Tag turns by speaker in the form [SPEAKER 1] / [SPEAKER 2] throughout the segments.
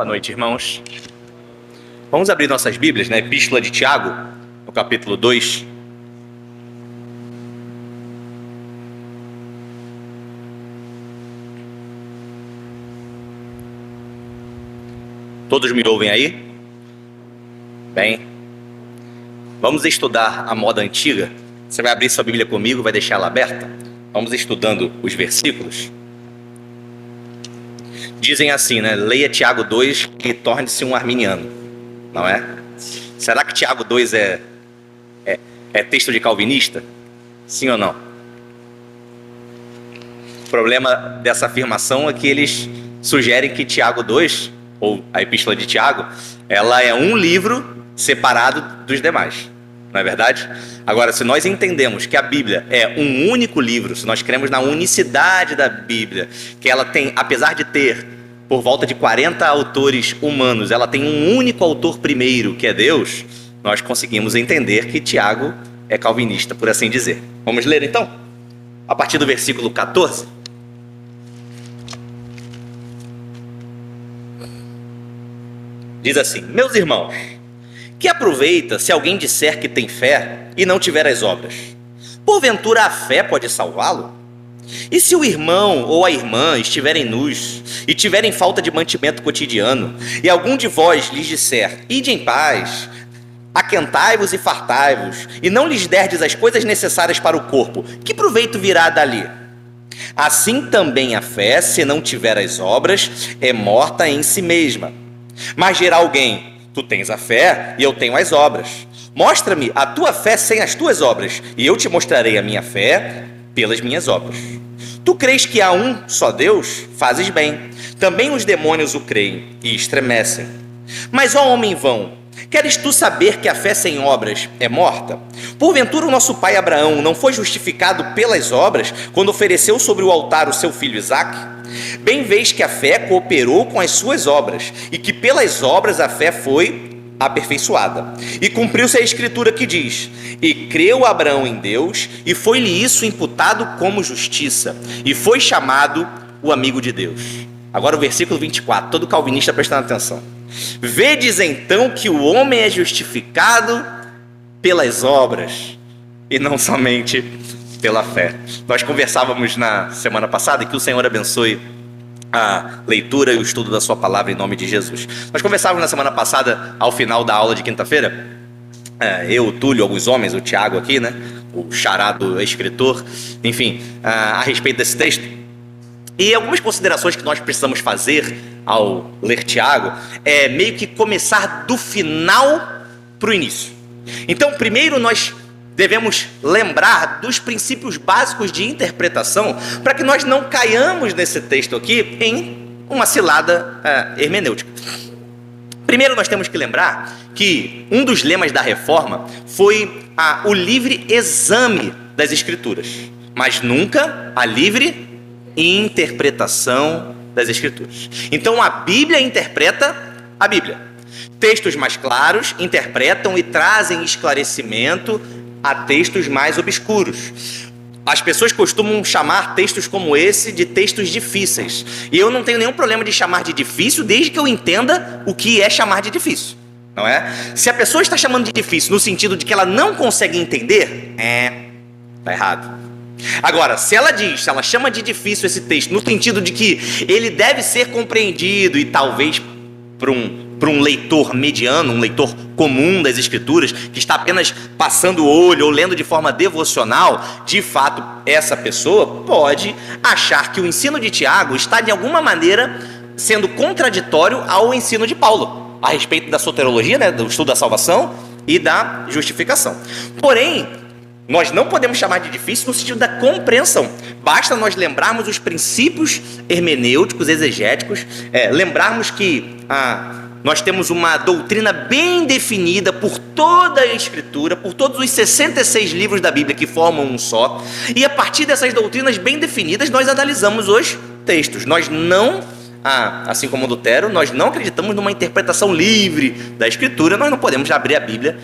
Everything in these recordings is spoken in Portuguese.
[SPEAKER 1] Boa noite, irmãos. Vamos abrir nossas Bíblias na Epístola de Tiago, no capítulo 2. Todos me ouvem aí? Bem, vamos estudar a moda antiga. Você vai abrir sua Bíblia comigo, vai deixar ela aberta? Vamos estudando os versículos. Dizem assim, né? Leia Tiago 2 e torne-se um arminiano, não é? Será que Tiago 2 é texto de calvinista? Sim ou não? O problema dessa afirmação é que eles sugerem que Tiago 2, ou a Epístola de Tiago, ela é um livro separado dos demais, não é verdade? Agora, se nós entendemos que a Bíblia é um único livro, se nós cremos na unicidade da Bíblia, que ela tem, apesar de ter por volta de 40 autores humanos, ela tem um único autor primeiro, que é Deus, nós conseguimos entender que Tiago é calvinista, por assim dizer. Vamos ler então? A partir do versículo 14. Diz assim: meus irmãos, que aproveita se alguém disser que tem fé e não tiver as obras? Porventura a fé pode salvá-lo? E se o irmão ou a irmã estiverem nus e tiverem falta de mantimento cotidiano, e algum de vós lhes disser, ide em paz, aquentai-vos e fartai-vos, e não lhes derdes as coisas necessárias para o corpo, que proveito virá dali? Assim também a fé, se não tiver as obras, é morta em si mesma. Mas dirá alguém, tu tens a fé e eu tenho as obras. Mostra-me a tua fé sem as tuas obras, e eu te mostrarei a minha fé pelas minhas obras. Tu crês que há um só Deus? Fazes bem. Também os demônios o creem e estremecem. Mas, ó homem vão, queres tu saber que a fé sem obras é morta? Porventura o nosso pai Abraão não foi justificado pelas obras quando ofereceu sobre o altar o seu filho Isaque? Bem vês que a fé cooperou com as suas obras, e que pelas obras a fé foi aperfeiçoada. E cumpriu-se a escritura que diz, e creu Abraão em Deus, e foi-lhe isso imputado como justiça, e foi chamado o amigo de Deus. Agora o versículo 24, todo calvinista prestando atenção. Vedes então que o homem é justificado pelas obras, e não somente pela fé. Nós conversávamos na semana passada, e que o Senhor abençoe a leitura e o estudo da sua palavra em nome de Jesus. Nós conversávamos na semana passada, ao final da aula de quinta-feira, eu, o Túlio, alguns homens, o Tiago aqui, né, o charado escritor, enfim, a respeito desse texto. E algumas considerações que nós precisamos fazer ao ler Tiago é meio que começar do final para o início. Então, primeiro nós devemos lembrar dos princípios básicos de interpretação para que nós não caiamos nesse texto aqui em uma cilada hermenêutica. Primeiro nós temos que lembrar que um dos lemas da Reforma foi o livre exame das Escrituras, mas nunca a livre interpretação das Escrituras. Então a Bíblia interpreta a Bíblia. Textos mais claros interpretam e trazem esclarecimento a textos mais obscuros. As pessoas costumam chamar textos como esse de textos difíceis. E eu não tenho nenhum problema de chamar de difícil, desde que eu entenda o que é chamar de difícil, não é? Se a pessoa está chamando de difícil no sentido de que ela não consegue entender, está errado. Agora, se ela chama de difícil esse texto no sentido de que ele deve ser compreendido e talvez para um leitor mediano, um leitor comum das Escrituras, que está apenas passando o olho ou lendo de forma devocional, de fato, essa pessoa pode achar que o ensino de Tiago está, de alguma maneira, sendo contraditório ao ensino de Paulo, a respeito da soteriologia, né, do estudo da salvação e da justificação. Porém, nós não podemos chamar de difícil no sentido da compreensão. Basta nós lembrarmos os princípios hermenêuticos, exegéticos, lembrarmos que nós temos uma doutrina bem definida por toda a Escritura, por todos os 66 livros da Bíblia que formam um só, e a partir dessas doutrinas bem definidas, nós analisamos os textos. Nós não, assim como Lutero, nós não acreditamos numa interpretação livre da Escritura. Nós não podemos abrir a Bíblia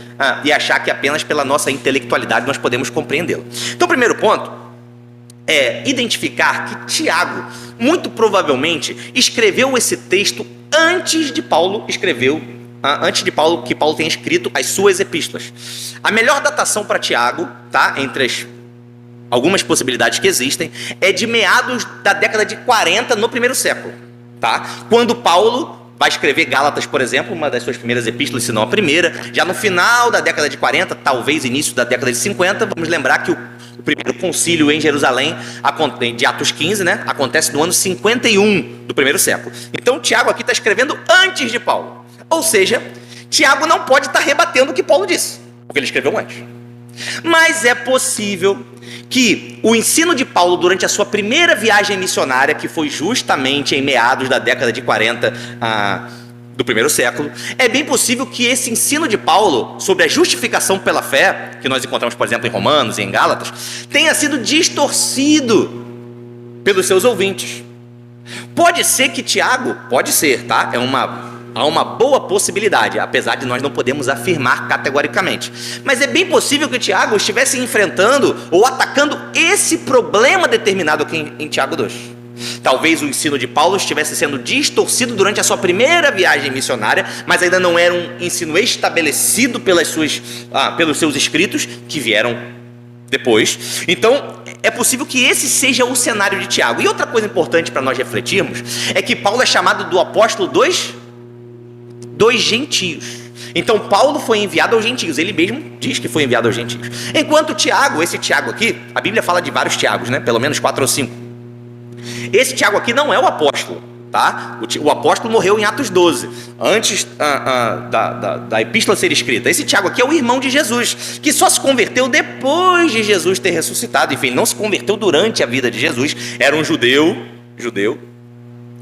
[SPEAKER 1] e achar que apenas pela nossa intelectualidade nós podemos compreendê-la. Então, primeiro ponto, identificar que Tiago, muito provavelmente, escreveu esse texto antes de que Paulo tenha escrito as suas epístolas. A melhor datação para Tiago, tá? Entre as algumas possibilidades que existem, é de meados da década de 40 no primeiro século, tá? Quando Paulo vai escrever Gálatas, por exemplo, uma das suas primeiras epístolas, se não a primeira, já no final da década de 40, talvez início da década de 50, vamos lembrar que o primeiro concílio em Jerusalém, de Atos 15, né, acontece no ano 51 do primeiro século. Então Tiago aqui está escrevendo antes de Paulo. Ou seja, Tiago não pode estar rebatendo o que Paulo disse, porque ele escreveu antes. Mas é possível que o ensino de Paulo durante a sua primeira viagem missionária, que foi justamente em meados da década de 40 do primeiro século, é bem possível que esse ensino de Paulo sobre a justificação pela fé, que nós encontramos, por exemplo, em Romanos e em Gálatas, tenha sido distorcido pelos seus ouvintes. Pode ser que Tiago, pode ser, tá? Há uma boa possibilidade, apesar de nós não podemos afirmar categoricamente. Mas é bem possível que Tiago estivesse enfrentando ou atacando esse problema determinado aqui em Tiago 2. Talvez o ensino de Paulo estivesse sendo distorcido durante a sua primeira viagem missionária, mas ainda não era um ensino estabelecido pelos seus escritos que vieram depois. Então, é possível que esse seja o cenário de Tiago. E outra coisa importante para nós refletirmos é que Paulo é chamado do apóstolo dos gentios. Então Paulo foi enviado aos gentios, ele mesmo diz que foi enviado aos gentios. Enquanto Tiago, esse Tiago aqui, a Bíblia fala de vários Tiagos, né? Pelo menos 4 ou 5. Esse Tiago aqui não é o apóstolo, tá? O apóstolo morreu em Atos 12, antes da epístola ser escrita. Esse Tiago aqui é o irmão de Jesus, que só se converteu depois de Jesus ter ressuscitado. Enfim, ele não se converteu durante a vida de Jesus, era um judeu,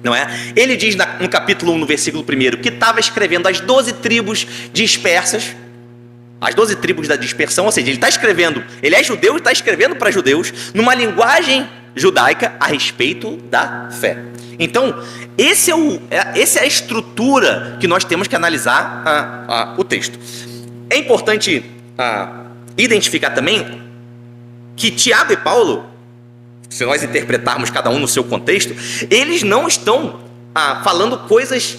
[SPEAKER 1] não é? Ele diz no capítulo 1, no versículo 1, que estava escrevendo as 12 tribos dispersas, as 12 tribos da dispersão, ou seja, ele é judeu e está escrevendo para judeus, numa linguagem judaica a respeito da fé. Então, essa é a estrutura que nós temos que analisar o texto. É importante identificar também que Tiago e Paulo, se nós interpretarmos cada um no seu contexto, eles não estão falando coisas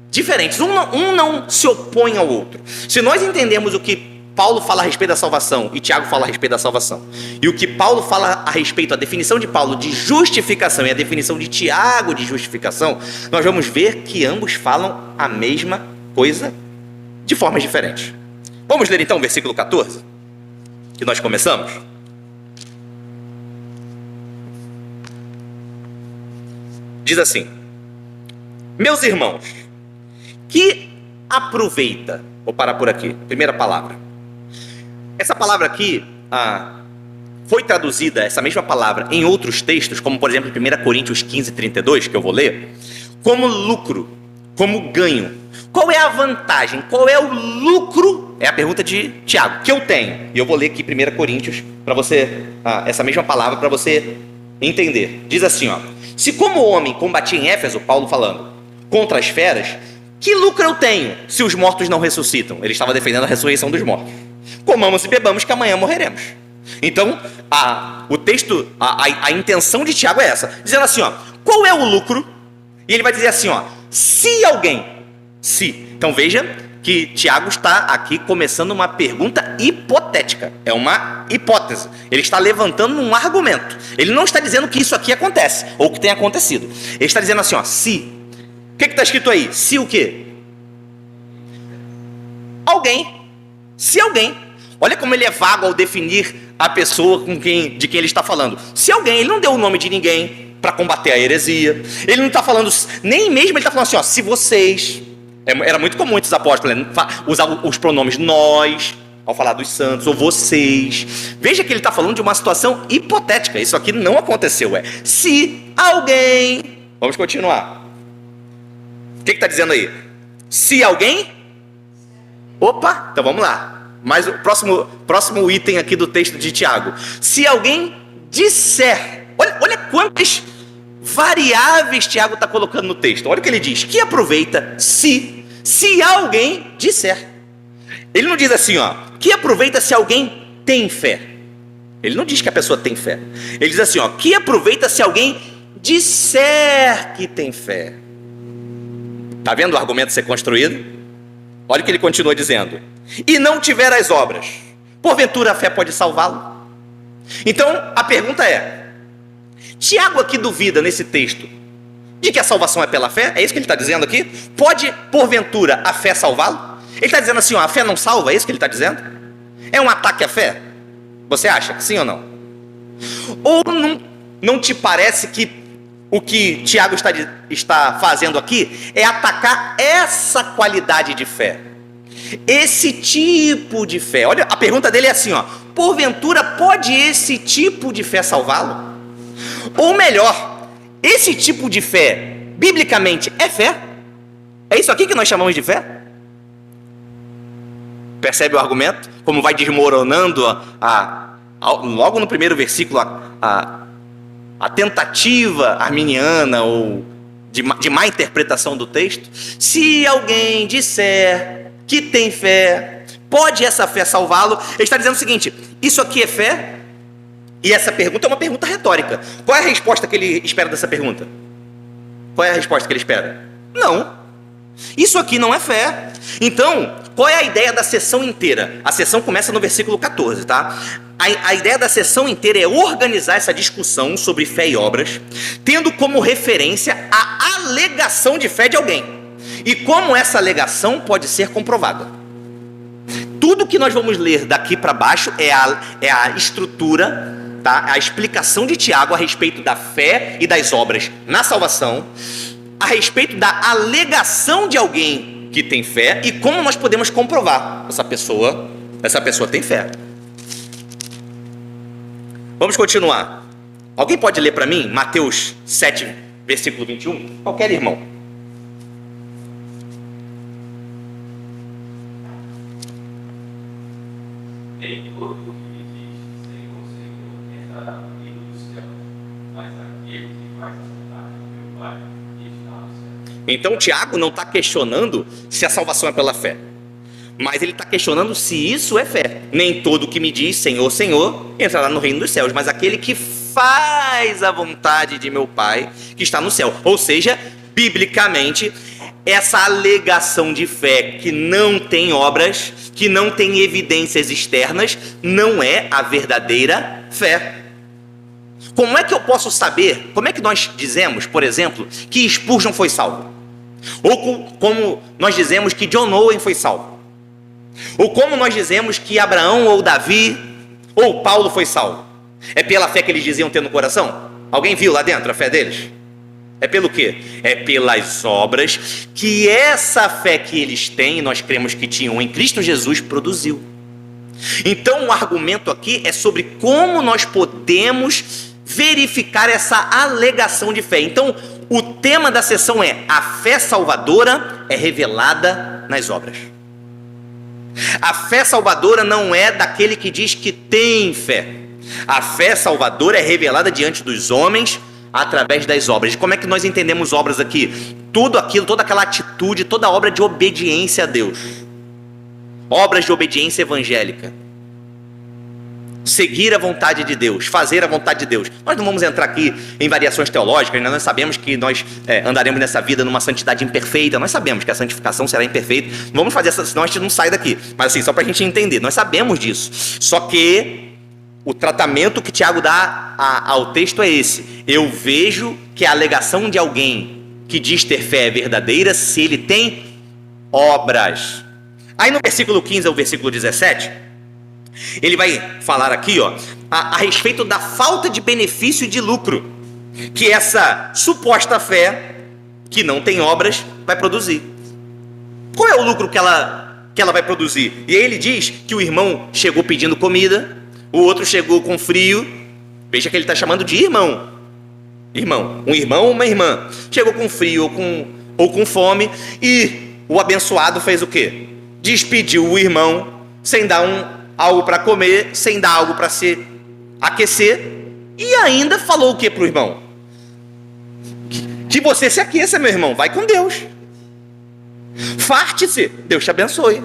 [SPEAKER 1] diferentes. Um não se opõe ao outro. Se nós entendermos o que Paulo fala a respeito da salvação e Tiago fala a respeito da salvação, e o que Paulo fala a respeito, a definição de Paulo de justificação e a definição de Tiago de justificação, nós vamos ver que ambos falam a mesma coisa de formas diferentes. Vamos ler então o versículo 14, que nós começamos? Diz assim: meus irmãos, que aproveita, vou parar por aqui, primeira palavra. Essa palavra aqui foi traduzida, essa mesma palavra, em outros textos, como por exemplo em 1 Coríntios 15, 32, que eu vou ler, como lucro, como ganho. Qual é a vantagem? Qual é o lucro? É a pergunta de Tiago, que eu tenho. E eu vou ler aqui 1 Coríntios, para você, essa mesma palavra, para você entender. Diz assim, ó: se como homem combati em Éfeso, Paulo falando, contra as feras, que lucro eu tenho se os mortos não ressuscitam? Ele estava defendendo a ressurreição dos mortos. Comamos e bebamos que amanhã morreremos. Então, o texto, a intenção de Tiago é essa, dizendo assim, ó, qual é o lucro? E ele vai dizer assim, ó, então veja que Tiago está aqui começando uma pergunta hipotética, é uma hipótese. Ele está levantando um argumento. Ele não está dizendo que isso aqui acontece, ou que tem acontecido. Ele está dizendo assim, ó, se. O que está escrito aí? Se o quê? Alguém. Se alguém. Olha como ele é vago ao definir a pessoa de quem ele está falando. Se alguém, ele não deu o nome de ninguém para combater a heresia. Ele não está falando, nem mesmo ele está falando assim, ó, se vocês. Era muito comum esses apóstolos usar os pronomes nós, ao falar dos santos, ou vocês. Veja que ele está falando de uma situação hipotética. Isso aqui não aconteceu. Se alguém. Vamos continuar. O que está dizendo aí? Se alguém. Opa, então vamos lá. Mas o próximo item aqui do texto de Tiago. Se alguém disser. Olha quantas variáveis Tiago está colocando no texto. Olha o que ele diz. Que aproveita se alguém disser. Ele não diz assim, ó. Que aproveita se alguém tem fé. Ele não diz que a pessoa tem fé. Ele diz assim, ó, que aproveita se alguém disser que tem fé. Está vendo o argumento ser construído? Olha o que ele continua dizendo. E não tiver as obras, porventura a fé pode salvá-lo? Então a pergunta é, Tiago aqui duvida nesse texto de que a salvação é pela fé? É isso que ele está dizendo aqui? Pode porventura a fé salvá-lo? Ele está dizendo assim, ó, a fé não salva? É isso que ele está dizendo? É um ataque à fé? Você acha que sim ou não? Ou não te parece que o que Tiago está fazendo aqui é atacar essa qualidade de fé, esse tipo de fé? Olha, a pergunta dele é assim, ó, porventura pode esse tipo de fé salvá-lo? Ou melhor, esse tipo de fé, biblicamente, é fé? É isso aqui que nós chamamos de fé? Percebe o argumento? Como vai desmoronando logo no primeiro versículo a tentativa arminiana ou de má interpretação do texto. Se alguém disser que tem fé, pode essa fé salvá-lo? Ele está dizendo o seguinte, isso aqui é fé? E essa pergunta é uma pergunta retórica. Qual é a resposta que ele espera dessa pergunta? Qual é a resposta que ele espera? Não. Isso aqui não é fé. Então, qual é a ideia da sessão inteira? A sessão começa no versículo 14, tá? A ideia da sessão inteira é organizar essa discussão sobre fé e obras, tendo como referência a alegação de fé de alguém. E como essa alegação pode ser comprovada. Tudo que nós vamos ler daqui para baixo é a estrutura, tá? A explicação de Tiago a respeito da fé e das obras na salvação, a respeito da alegação de alguém que tem fé e como nós podemos comprovar essa pessoa tem fé. Vamos continuar. Alguém pode ler para mim Mateus 7, versículo 21? Qualquer irmão.
[SPEAKER 2] Nem todo o que me diz, Senhor, Senhor, entrará no reino dos céus, mas aquele que faz a vontade do meu Pai que está no céu.
[SPEAKER 1] Então Tiago não está questionando se a salvação é pela fé, mas ele está questionando se isso é fé. Nem todo que me diz Senhor, Senhor, entrará no reino dos céus, mas aquele que faz a vontade de meu Pai que está no céu. Ou seja, biblicamente, essa alegação de fé que não tem obras, que não tem evidências externas, não é a verdadeira fé. Como é que eu posso saber, como é que nós dizemos, por exemplo, que Spurgeon foi salvo? Ou como nós dizemos que John Owen foi salvo? Ou como nós dizemos que Abraão ou Davi ou Paulo foi salvo? É pela fé que eles diziam ter no coração? Alguém viu lá dentro a fé deles? É pelo quê? É pelas obras que essa fé que eles têm, nós cremos que tinham em Cristo Jesus, produziu. Então o argumento aqui é sobre como nós podemos verificar essa alegação de fé. Então o tema da sessão é: a fé salvadora é revelada nas obras. A fé salvadora não é daquele que diz que tem fé. A fé salvadora é revelada diante dos homens através das obras. Como é que nós entendemos obras aqui? Tudo aquilo, toda aquela atitude, toda obra de obediência a Deus. Obras de obediência evangélica. Seguir a vontade de Deus, fazer a vontade de Deus. Nós não vamos entrar aqui em variações teológicas, nós sabemos que nós andaremos nessa vida numa santidade imperfeita, nós sabemos que a santificação será imperfeita, não vamos fazer essa, senão a gente não sai daqui. Mas assim, só para a gente entender, nós sabemos disso. Só que o tratamento que Tiago dá ao texto é esse. Eu vejo que a alegação de alguém que diz ter fé é verdadeira se ele tem obras. Aí no versículo 15 ao versículo 17, ele vai falar aqui, ó, a respeito da falta de benefício e de lucro que essa suposta fé, que não tem obras, vai produzir. Qual é o lucro que ela vai produzir? E aí ele diz que o irmão chegou pedindo comida, o outro chegou com frio. Veja que ele está chamando de irmão. Um irmão ou uma irmã. Chegou com frio ou com fome, e o abençoado fez o quê? Despediu o irmão sem dar algo para comer, sem dar algo para se aquecer, e ainda falou o que para o irmão? Que você se aqueça, meu irmão, vai com Deus. Farte-se, Deus te abençoe.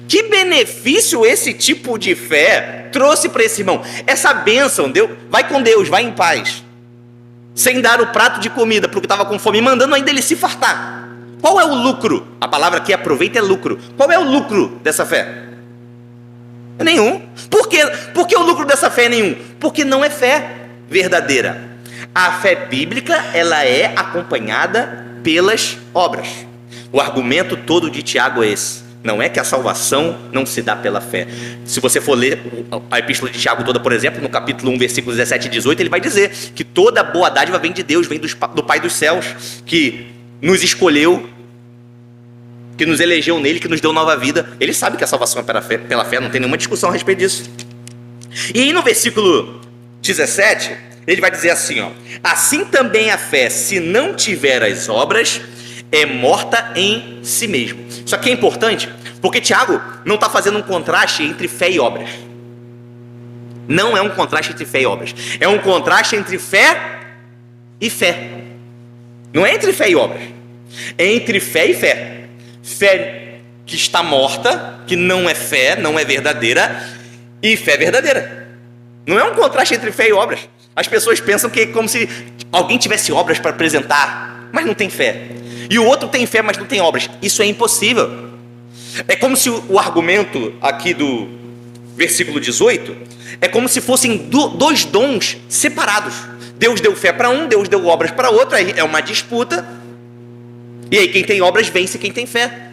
[SPEAKER 1] Que benefício esse tipo de fé trouxe para esse irmão? Essa bênção, Deus, vai com Deus, vai em paz, sem dar o prato de comida para o que estava com fome, mandando ainda ele se fartar. Qual é o lucro? A palavra que aproveita é lucro. Qual é o lucro dessa fé? Nenhum. Por quê? Por que o lucro dessa fé é nenhum? Porque não é fé verdadeira. A fé bíblica, ela é acompanhada pelas obras. O argumento todo de Tiago é esse. Não é que a salvação não se dá pela fé. Se você for ler a epístola de Tiago toda, por exemplo, no capítulo 1, versículos 17 e 18, ele vai dizer que toda boa dádiva vem de Deus, vem do Pai dos céus, que nos escolheu, que nos elegeu nele, que nos deu nova vida. Ele sabe que a salvação é pela fé, não tem nenhuma discussão a respeito disso. E aí no versículo 17, ele vai dizer assim, ó: assim também a fé, se não tiver as obras, é morta em si mesmo. Isso aqui é importante, porque Tiago não está fazendo um contraste entre fé e obras. Não é um contraste entre fé e obras. É um contraste entre fé e fé. Não é entre fé e obras. É entre fé e fé. Fé que está morta, que não é fé, não é verdadeira, e fé verdadeira. Não é um contraste entre fé e obras. As pessoas pensam que é como se alguém tivesse obras para apresentar, mas não tem fé. E o outro tem fé, mas não tem obras. Isso é impossível. É como se o argumento aqui do versículo 18 é como se fossem dois dons separados. Deus deu fé para um, Deus deu obras para outro. Aí é uma disputa. E aí quem tem obras vence quem tem fé.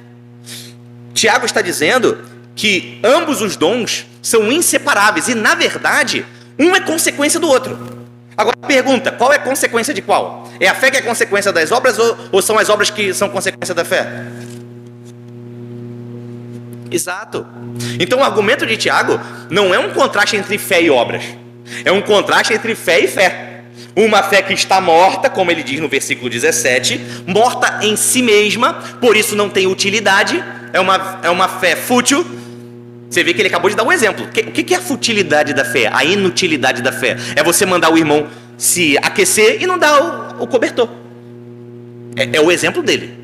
[SPEAKER 1] Tiago está dizendo que ambos os dons são inseparáveis. E na verdade, um é consequência do outro. Agora pergunta, qual é a consequência de qual? É a fé que é consequência das obras ou são as obras que são consequência da fé? Exato. Então o argumento de Tiago não é um contraste entre fé e obras. É um contraste entre fé e fé. Uma fé que está morta, como ele diz no versículo 17, morta em si mesma, por isso não tem utilidade, é uma fé fútil. Você vê que ele acabou de dar um exemplo. O que é a futilidade da fé? A inutilidade da fé? É você mandar o irmão se aquecer e não dar o cobertor. É o exemplo dele.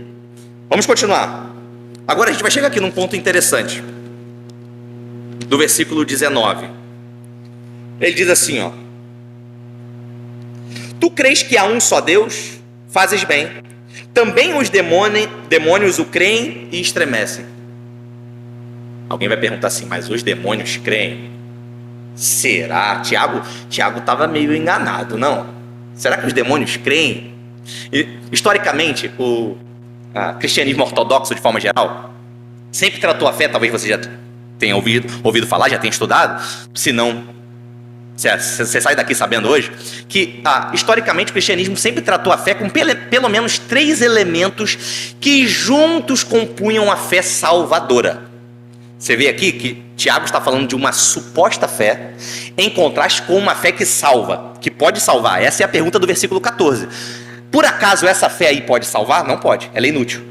[SPEAKER 1] Vamos continuar. Agora a gente vai chegar aqui num ponto interessante. Do versículo 19. Ele diz assim, ó: tu crês que há um só Deus? Fazes bem. Também os demônios o creem e estremecem. Alguém vai perguntar assim, mas os demônios creem? Será? Tiago estava meio enganado, não? Será que os demônios creem? E, historicamente, o cristianismo ortodoxo, de forma geral, sempre tratou a fé, talvez você já tenha ouvido falar, já tenha estudado, se não, você sai daqui sabendo hoje, que historicamente o cristianismo sempre tratou a fé com pelo menos 3 elementos que juntos compunham a fé salvadora. Você vê aqui que Tiago está falando de uma suposta fé em contraste com uma fé que salva, que pode salvar. Essa é a pergunta do versículo 14. Por acaso essa fé aí pode salvar? Não pode, ela é inútil.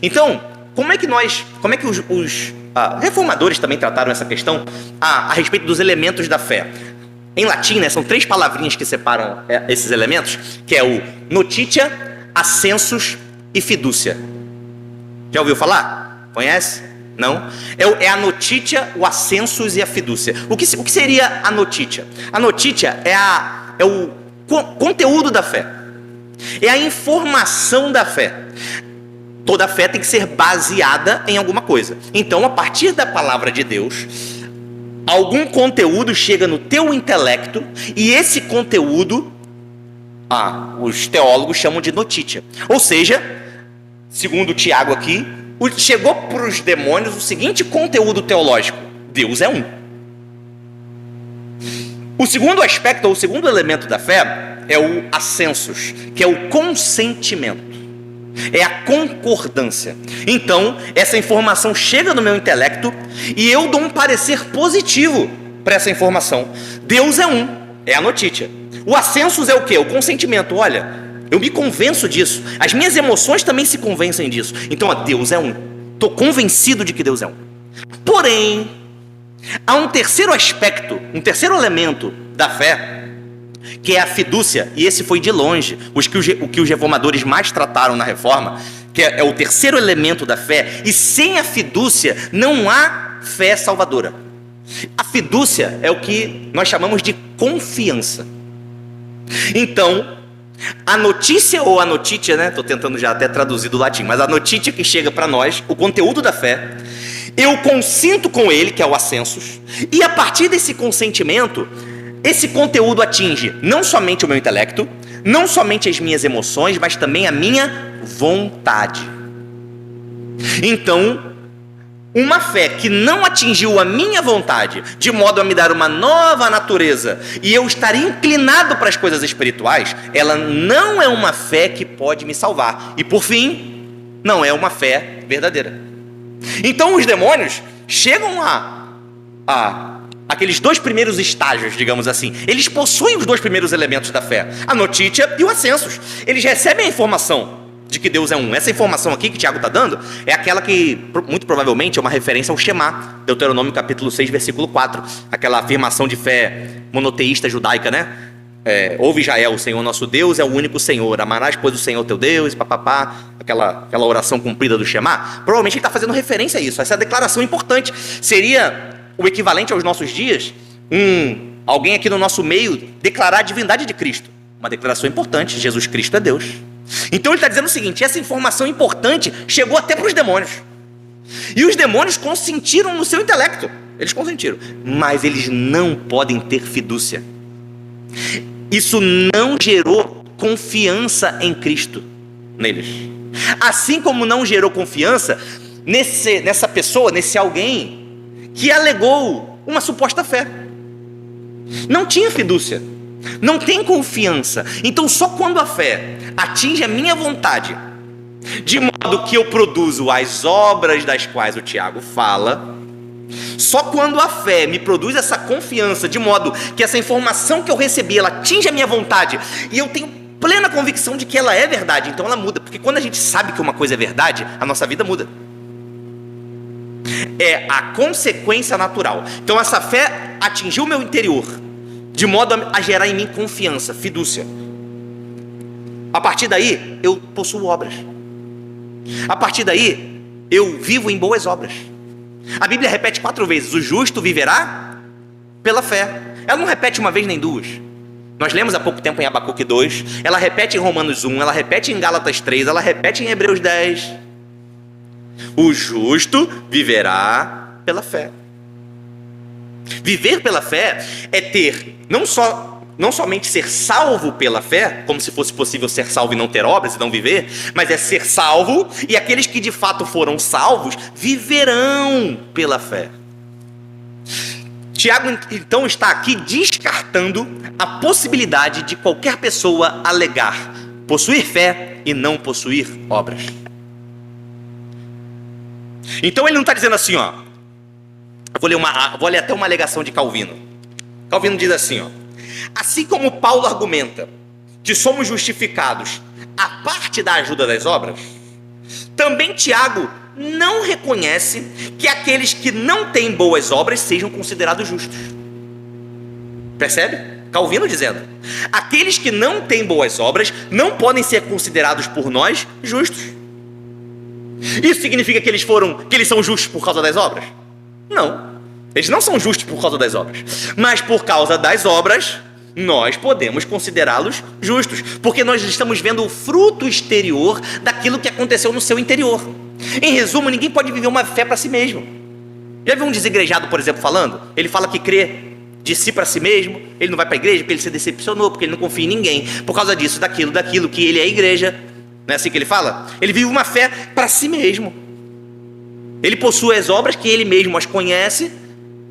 [SPEAKER 1] Então, como é que os reformadores também trataram essa questão a respeito dos elementos da fé? Em latim, né, são 3 palavrinhas que separam esses elementos, que é o notitia, assensus e fidúcia. Já ouviu falar? Conhece? Não? É a notitia, o assensus e a fidúcia. O que seria a notitia? A notitia é o conteúdo da fé. É a informação da fé. Toda fé tem que ser baseada em alguma coisa. Então, a partir da palavra de Deus, algum conteúdo chega no teu intelecto e esse conteúdo, os teólogos chamam de notitia. Ou seja, segundo Tiago aqui, chegou para os demônios o seguinte conteúdo teológico: Deus é um. O segundo aspecto, ou o segundo elemento da fé, é o assensus, que é o consentimento, é a concordância. Então, essa informação chega no meu intelecto e eu dou um parecer positivo para essa informação. Deus é um, é a notícia. O assensus é o quê? O consentimento. Olha, eu me convenço disso. As minhas emoções também se convencem disso. Então, Deus é um. Estou convencido de que Deus é um. Porém, há um terceiro aspecto, um terceiro elemento da fé, que é a fidúcia. E esse foi de longe o que os reformadores mais trataram na reforma, que é o terceiro elemento da fé. E sem a fidúcia não há fé salvadora. A fidúcia é o que nós chamamos de confiança. Então, a notícia ou a notícia, né? Estou tentando já até traduzir do latim, mas a notícia que chega para nós, o conteúdo da fé, eu consinto com ele, que é o assensus, e a partir desse consentimento, esse conteúdo atinge não somente o meu intelecto, não somente as minhas emoções, mas também a minha vontade. Então, uma fé que não atingiu a minha vontade, de modo a me dar uma nova natureza, e eu estar inclinado para as coisas espirituais, ela não é uma fé que pode me salvar. E por fim, não é uma fé verdadeira. Então os demônios chegam a aqueles dois primeiros estágios, digamos assim. Eles possuem os dois primeiros elementos da fé, a notícia e o assensus. Eles recebem a informação de que Deus é um. Essa informação aqui que Tiago está dando é aquela que, muito provavelmente, é uma referência ao Shema, Deuteronômio capítulo 6, versículo 4. Aquela afirmação de fé monoteísta judaica, né? Ouve Israel, o Senhor nosso Deus é o único Senhor. Amarás, pois, o Senhor teu Deus, papapá. Aquela oração cumprida do Shema. Provavelmente ele está fazendo referência a isso. Essa declaração importante seria o equivalente aos nossos dias, alguém aqui no nosso meio declarar a divindade de Cristo. Uma declaração importante: Jesus Cristo é Deus. Então ele está dizendo o seguinte: essa informação importante chegou até para os demônios. E os demônios consentiram no seu intelecto. Eles consentiram. Mas eles não podem ter fidúcia. Isso não gerou confiança em Cristo neles. Assim como não gerou confiança nessa pessoa, nesse alguém que alegou uma suposta fé. Não tinha fidúcia. Não tem confiança. Então só quando a fé atinge a minha vontade, de modo que eu produzo as obras das quais o Tiago fala, só quando a fé me produz essa confiança, de modo que essa informação que eu recebi, ela atinge a minha vontade, e eu tenho plena convicção de que ela é verdade, então ela muda. Porque quando a gente sabe que uma coisa é verdade, a nossa vida muda. É a consequência natural. Então essa fé atingiu o meu interior, de modo a gerar em mim confiança, fidúcia. A partir daí, eu possuo obras. A partir daí, eu vivo em boas obras. A Bíblia repete 4 vezes: o justo viverá pela fé. Ela não repete uma vez nem duas. Nós lemos há pouco tempo em Abacuque 2, ela repete em Romanos 1, ela repete em Gálatas 3, ela repete em Hebreus 10. O justo viverá pela fé. Viver pela fé é ter não somente ser salvo pela fé, como se fosse possível ser salvo e não ter obras e não viver, mas é ser salvo, e aqueles que de fato foram salvos viverão pela fé. Tiago então está aqui descartando a possibilidade de qualquer pessoa alegar possuir fé e não possuir obras. Então ele não está dizendo assim, ó. Vou ler até uma alegação de Calvino. Calvino diz assim, ó: assim como Paulo argumenta que somos justificados a parte da ajuda das obras, também Tiago não reconhece que aqueles que não têm boas obras sejam considerados justos. Percebe? Calvino dizendo: aqueles que não têm boas obras não podem ser considerados por nós justos. Isso significa que eles são justos por causa das obras? Não, eles não são justos por causa das obras, mas por causa das obras nós podemos considerá-los justos, porque nós estamos vendo o fruto exterior daquilo que aconteceu no seu interior. Em resumo, ninguém pode viver uma fé para si mesmo. Já viu um desigrejado, por exemplo, falando? Ele fala que crê de si para si mesmo, ele não vai para a igreja porque ele se decepcionou, porque ele não confia em ninguém, por causa disso, daquilo que ele é a igreja. Não é assim que ele fala? Ele vive uma fé para si mesmo. Ele possui as obras que ele mesmo as conhece,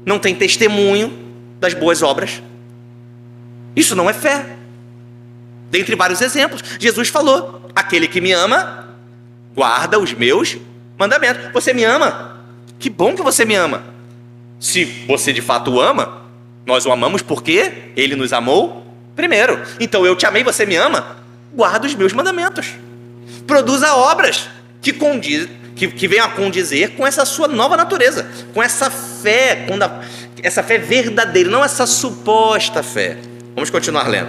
[SPEAKER 1] não tem testemunho das boas obras. Isso não é fé. Dentre vários exemplos, Jesus falou: aquele que me ama, guarda os meus mandamentos. Você me ama? Que bom que você me ama. Se você de fato o ama, nós o amamos porque ele nos amou primeiro. Então eu te amei, você me ama? Guarda os meus mandamentos. Produza obras que venham a condizer com essa sua nova natureza, com essa fé, essa fé verdadeira, não essa suposta fé. Vamos continuar lendo.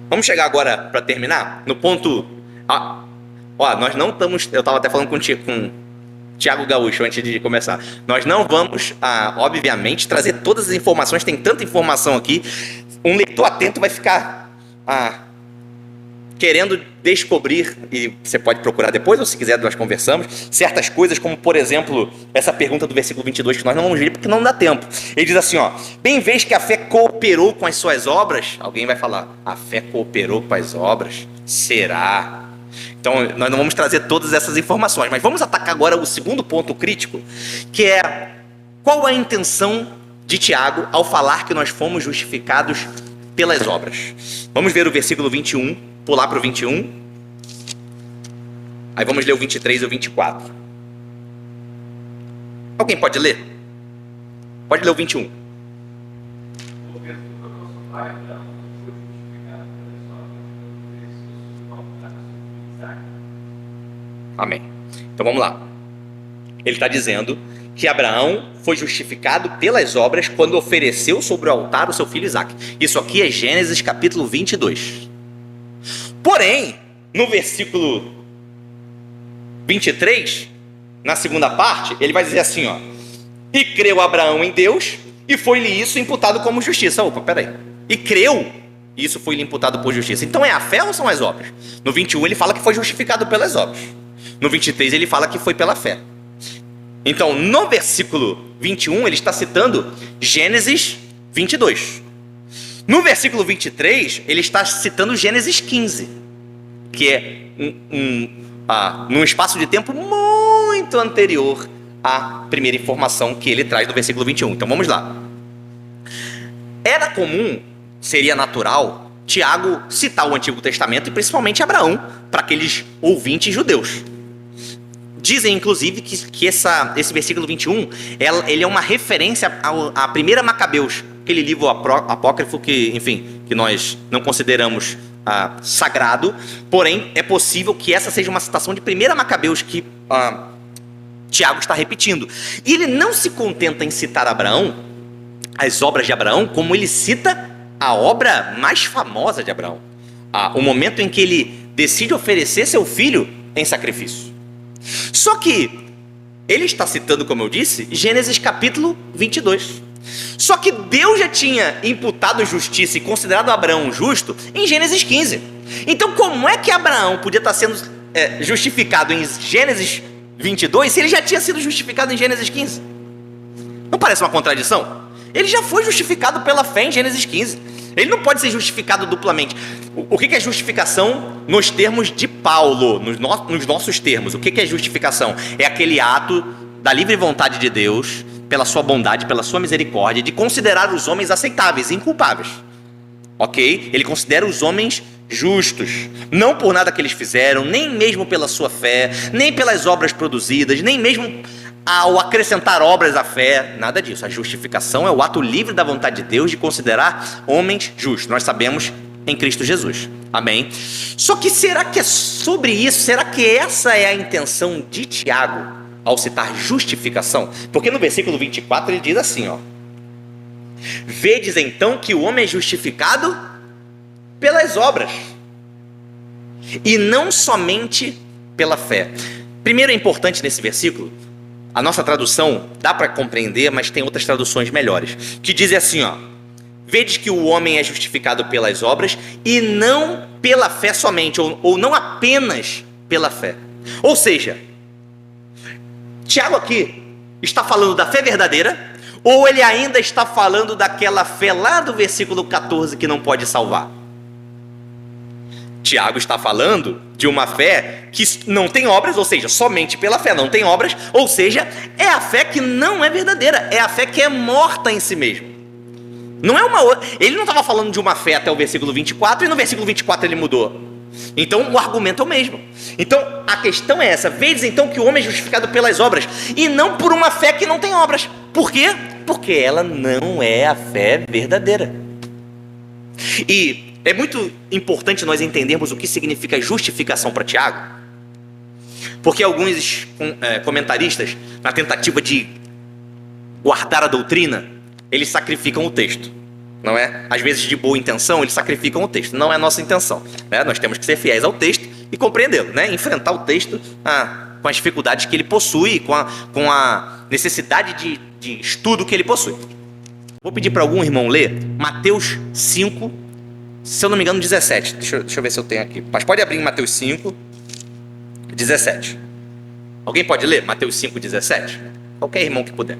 [SPEAKER 1] Vamos chegar agora, para terminar, no ponto Ó, nós não estamos... Eu estava até falando com Tiago Gaúcho antes de começar. Nós não vamos, obviamente, trazer todas as informações. Tem tanta informação aqui. Um leitor atento vai ficar querendo descobrir, e você pode procurar depois, ou se quiser nós conversamos, certas coisas, como por exemplo, essa pergunta do versículo 22, que nós não vamos ler porque não dá tempo. Ele diz assim, ó: bem vês que a fé cooperou com as suas obras. Alguém vai falar, a fé cooperou com as obras? Será? Então nós não vamos trazer todas essas informações, mas vamos atacar agora o segundo ponto crítico, que é: qual a intenção de Tiago ao falar que nós fomos justificados pelas obras? Vamos ver o versículo 21, pular para o 21, aí vamos ler o 23 e o 24. Alguém pode ler? Pode ler o 21. Amém. Então vamos lá. Ele está dizendo que Abraão foi justificado pelas obras quando ofereceu sobre o altar o seu filho Isaque. Isso aqui é Gênesis capítulo 22. Porém, no versículo 23, na segunda parte, ele vai dizer assim, ó: e creu Abraão em Deus, e foi-lhe isso imputado como justiça. Opa, peraí. E creu, e isso foi-lhe imputado por justiça. Então é a fé ou são as obras? No 21 ele fala que foi justificado pelas obras. No 23 ele fala que foi pela fé. Então no versículo 21 ele está citando Gênesis 22. No versículo 23 ele está citando Gênesis 15, que é num espaço de tempo muito anterior à primeira informação que ele traz no versículo 21. Então vamos lá. Era comum, seria natural, Tiago citar o Antigo Testamento e principalmente Abraão para aqueles ouvintes judeus. Dizem, inclusive, que esse versículo 21 ele é uma referência à primeira Macabeus, aquele livro apócrifo que nós não consideramos sagrado, porém é possível que essa seja uma citação de primeira Macabeus que Tiago está repetindo. E ele não se contenta em citar Abraão, as obras de Abraão, como ele cita a obra mais famosa de Abraão, o momento em que ele decide oferecer seu filho em sacrifício. Só que ele está citando, como eu disse, Gênesis capítulo 22. Só que Deus já tinha imputado justiça e considerado Abraão justo em Gênesis 15. Então como é que Abraão podia estar sendo justificado em Gênesis 22 se ele já tinha sido justificado em Gênesis 15? Não parece uma contradição? Ele já foi justificado pela fé em Gênesis 15. Ele não pode ser justificado duplamente. O que é justificação nos termos de Paulo, nos nossos termos? O que é justificação? É aquele ato da livre vontade de Deus, pela sua bondade, pela sua misericórdia, de considerar os homens aceitáveis, inculpáveis. Ok? Ele considera os homens justos, não por nada que eles fizeram, nem mesmo pela sua fé, nem pelas obras produzidas, nem mesmo ao acrescentar obras à fé, nada disso. A justificação é o ato livre da vontade de Deus de considerar homens justos. Nós sabemos em Cristo Jesus. Amém? Só que será que é sobre isso? Será que essa é a intenção de Tiago ao citar justificação? Porque no versículo 24 ele diz assim, ó: vedes então que o homem é justificado pelas obras e não somente pela fé. Primeiro é importante nesse versículo, a nossa tradução dá para compreender, mas tem outras traduções melhores, que dizem assim, ó: vedes que o homem é justificado pelas obras e não pela fé somente, ou não apenas pela fé. Ou seja, Tiago aqui está falando da fé verdadeira, ou ele ainda está falando daquela fé lá do versículo 14 que não pode salvar? Tiago está falando de uma fé que não tem obras, ou seja, somente pela fé, não tem obras, ou seja, é a fé que não é verdadeira, é a fé que é morta em si mesmo. Não é ele não estava falando de uma fé até o versículo 24, e no versículo 24 ele mudou. Então o argumento é o mesmo. Então a questão é essa: vedes então que o homem é justificado pelas obras, e não por uma fé que não tem obras. Por quê? Porque ela não é a fé verdadeira. E é muito importante nós entendermos o que significa justificação para Tiago, porque alguns comentaristas, na tentativa de guardar a doutrina, eles sacrificam o texto, não é? Às vezes de boa intenção eles sacrificam o texto. Não é a nossa intenção, né? Nós temos que ser fiéis ao texto, e compreendê-lo, né? Enfrentar o texto com as dificuldades que ele possui, com a necessidade de estudo que ele possui. Vou pedir para algum irmão ler Mateus 5, se eu não me engano, 17. Deixa eu ver se eu tenho aqui. Mas pode abrir em Mateus 5, 17. Alguém pode ler Mateus 5, 17? Qualquer irmão que puder.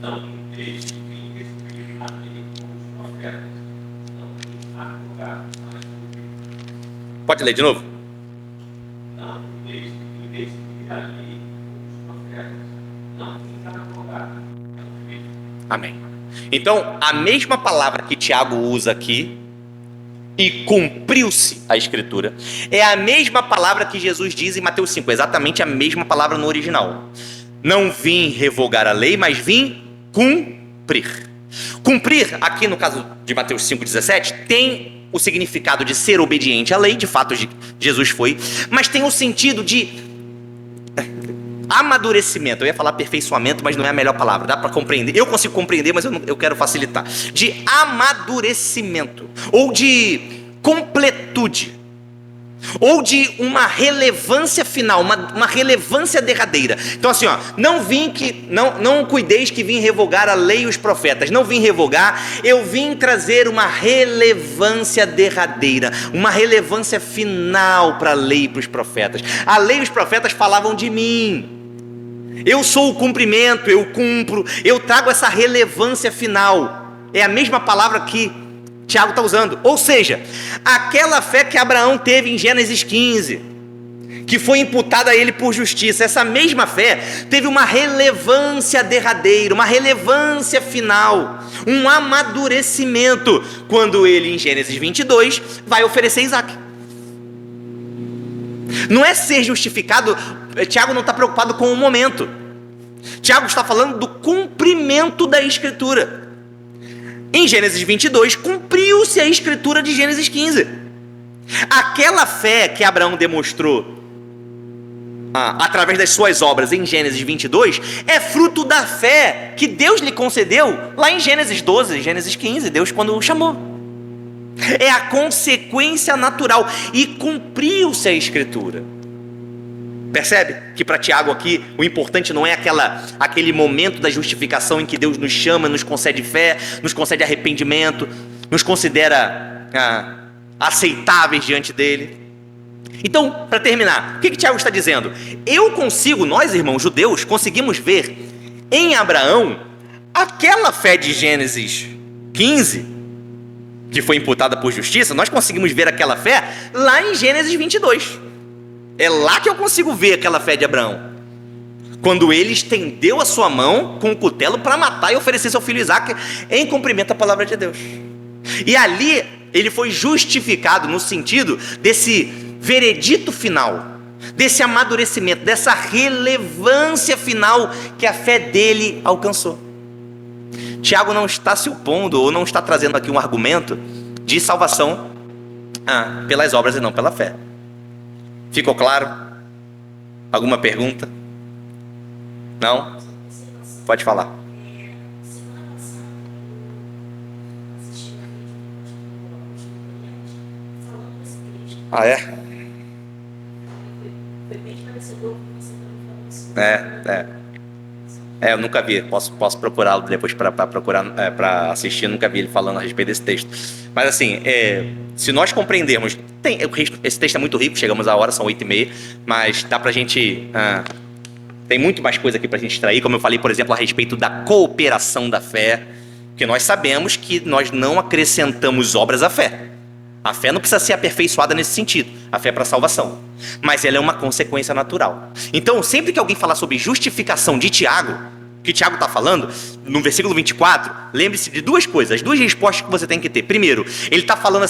[SPEAKER 2] Não deixe de investir a lei com os profetas, não advogar, mas
[SPEAKER 1] Pode ler de novo?
[SPEAKER 2] não deixe de investir a lei com os profetas, não advogar,
[SPEAKER 1] Amém. Então, a mesma palavra que Tiago usa aqui, e cumpriu-se a escritura, é a mesma palavra que Jesus diz em Mateus 5, exatamente a mesma palavra no original. Não vim revogar a lei, mas vim cumprir. Cumprir, aqui no caso de Mateus 5,17, tem o significado de ser obediente à lei, de fato Jesus foi, mas tem o sentido de amadurecimento. Eu ia falar aperfeiçoamento, mas não é a melhor palavra, dá para compreender. Eu consigo compreender, mas eu quero facilitar. De amadurecimento, ou de completude, ou de uma relevância final, uma relevância derradeira. Então assim, não cuideis que vim revogar a lei e os profetas. Não vim revogar, eu vim trazer uma relevância derradeira, uma relevância final para a lei e para os profetas. A lei e os profetas falavam de mim. Eu sou o cumprimento, eu cumpro, eu trago essa relevância final. É a mesma palavra que Tiago está usando. Ou seja, aquela fé que Abraão teve em Gênesis 15, que foi imputada a ele por justiça, essa mesma fé teve uma relevância derradeira, uma relevância final, um amadurecimento, quando ele em Gênesis 22 vai oferecer Isaac. Não é ser justificado. Tiago não está preocupado com o momento. Tiago está falando do cumprimento da escritura. Em Gênesis 22, cumpriu-se a escritura de Gênesis 15. Aquela fé que Abraão demonstrou através das suas obras em Gênesis 22 é fruto da fé que Deus lhe concedeu lá em Gênesis 12, Gênesis 15, Deus quando o chamou. É a consequência natural, e cumpriu-se a escritura. Percebe que para Tiago aqui o importante não é aquele momento da justificação em que Deus nos chama, nos concede fé, nos concede arrependimento, nos considera aceitáveis diante dele. Então, para terminar, o que Tiago está dizendo? Nós irmãos judeus, conseguimos ver em Abraão aquela fé de Gênesis 15, que foi imputada por justiça. Nós conseguimos ver aquela fé lá em Gênesis 22. É lá que eu consigo ver aquela fé de Abraão, quando ele estendeu a sua mão com o cutelo para matar e oferecer seu filho Isaac em cumprimento à palavra de Deus. E ali ele foi justificado no sentido desse veredito final, desse amadurecimento, dessa relevância final que a fé dele alcançou. Tiago não está se opondo, ou não está trazendo aqui um argumento de salvação pelas obras e não pela fé. Ficou claro? Alguma pergunta? Não? Pode falar. Ah, é? Eu nunca vi. Posso procurá-lo depois para assistir. Nunca vi ele falando a respeito desse texto. Mas assim, se nós compreendermos, esse texto é muito rico. Chegamos à hora, são 8h30, mas dá pra gente. Tem muito mais coisa aqui pra gente extrair. Como eu falei, por exemplo, a respeito da cooperação da fé, porque nós sabemos que nós não acrescentamos obras à fé. A fé não precisa ser aperfeiçoada nesse sentido. A fé é para salvação, mas ela é uma consequência natural. Então, sempre que alguém falar sobre justificação de Tiago, que Tiago está falando, no versículo 24, lembre-se de duas coisas, as duas respostas que você tem que ter. Primeiro, ele está falando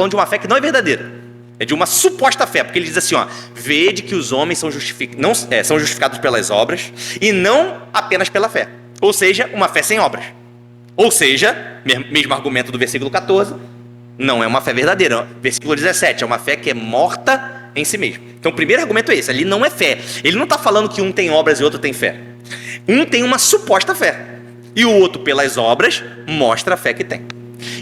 [SPEAKER 1] de uma fé que não é verdadeira, é de uma suposta fé, porque ele diz assim, vede que os homens são justificados pelas obras e não apenas pela fé. Ou seja, uma fé sem obras. Ou seja, mesmo argumento do versículo 14, não é uma fé verdadeira. Versículo 17, é uma fé que é morta em si mesmo. Então o primeiro argumento é esse, ali não é fé. Ele não está falando que um tem obras e outro tem fé. Um tem uma suposta fé, e o outro pelas obras mostra a fé que tem.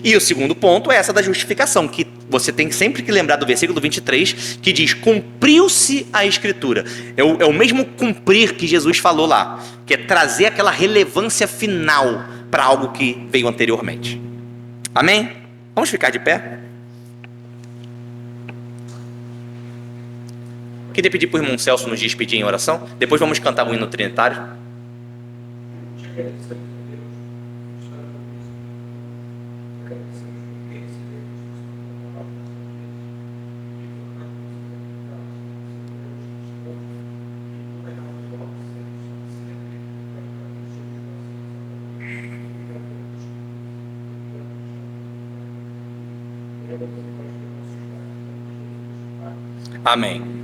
[SPEAKER 1] E o segundo ponto é essa da justificação, que você tem sempre que lembrar do versículo 23, que diz: cumpriu-se a Escritura. É o mesmo cumprir que Jesus falou lá, que é trazer aquela relevância final para algo que veio anteriormente. Amém? Vamos ficar de pé? Queria pedir para o irmão Celso nos despedir em oração. Depois vamos cantar o hino trinitário. Amém.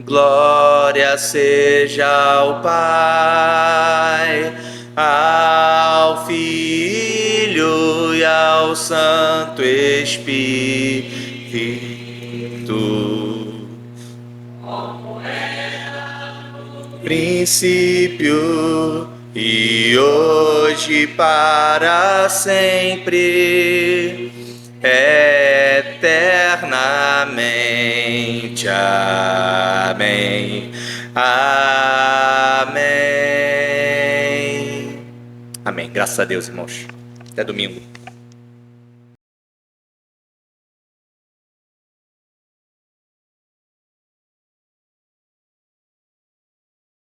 [SPEAKER 1] Glória seja ao Pai, ao Filho e ao Santo Espírito. Princípio e hoje para sempre, eternamente. Amém. Amém. Amém. Graças a Deus, irmãos. Até domingo.